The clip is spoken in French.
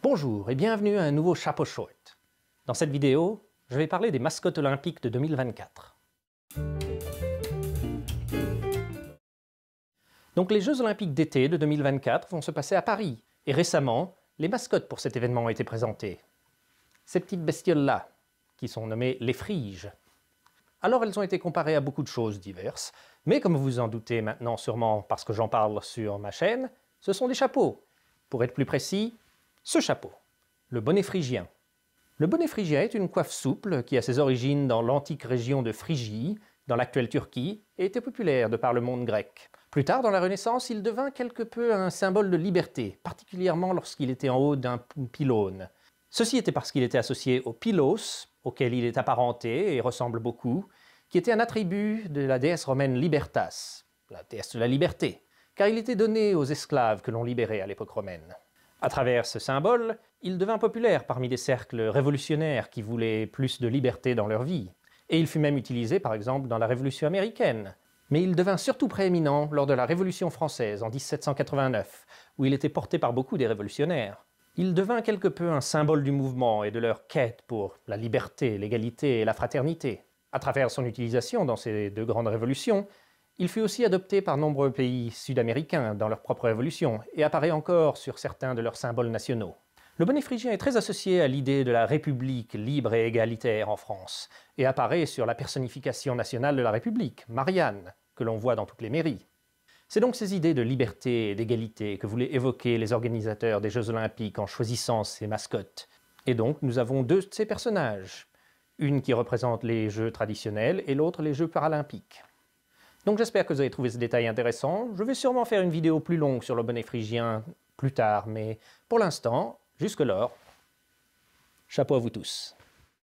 Bonjour et bienvenue à un nouveau Chapeau Short. Dans cette vidéo, je vais parler des mascottes olympiques de 2024. Donc les Jeux olympiques d'été de 2024 vont se passer à Paris. Et récemment, les mascottes pour cet événement ont été présentées. Ces petites bestioles-là, qui sont nommées les Phryges. Alors elles ont été comparées à beaucoup de choses diverses, mais comme vous vous en doutez maintenant sûrement parce que j'en parle sur ma chaîne, ce sont des chapeaux. Pour être plus précis, ce chapeau, le bonnet phrygien. Le bonnet phrygien est une coiffe souple qui a ses origines dans l'antique région de Phrygie, dans l'actuelle Turquie, et était populaire de par le monde grec. Plus tard, dans la Renaissance, il devint quelque peu un symbole de liberté, particulièrement lorsqu'il était en haut d'un pylône. Ceci était parce qu'il était associé au pylos, auquel il est apparenté et ressemble beaucoup, qui était un attribut de la déesse romaine Libertas, la déesse de la liberté, car il était donné aux esclaves que l'on libérait à l'époque romaine. À travers ce symbole, il devint populaire parmi des cercles révolutionnaires qui voulaient plus de liberté dans leur vie. Et il fut même utilisé par exemple dans la Révolution américaine. Mais il devint surtout prééminent lors de la Révolution française en 1789, où il était porté par beaucoup des révolutionnaires. Il devint quelque peu un symbole du mouvement et de leur quête pour la liberté, l'égalité et la fraternité. À travers son utilisation dans ces deux grandes révolutions, il fut aussi adopté par nombreux pays sud-américains dans leur propre révolution et apparaît encore sur certains de leurs symboles nationaux. Le bonnet phrygien est très associé à l'idée de la République libre et égalitaire en France et apparaît sur la personnification nationale de la République, Marianne, que l'on voit dans toutes les mairies. C'est donc ces idées de liberté et d'égalité que voulaient évoquer les organisateurs des Jeux olympiques en choisissant ces mascottes. Et donc nous avons deux de ces personnages, une qui représente les Jeux traditionnels et l'autre les Jeux paralympiques. Donc j'espère que vous avez trouvé ce détail intéressant. Je vais sûrement faire une vidéo plus longue sur le bonnet phrygien plus tard, mais pour l'instant, jusque-là, chapeau à vous tous.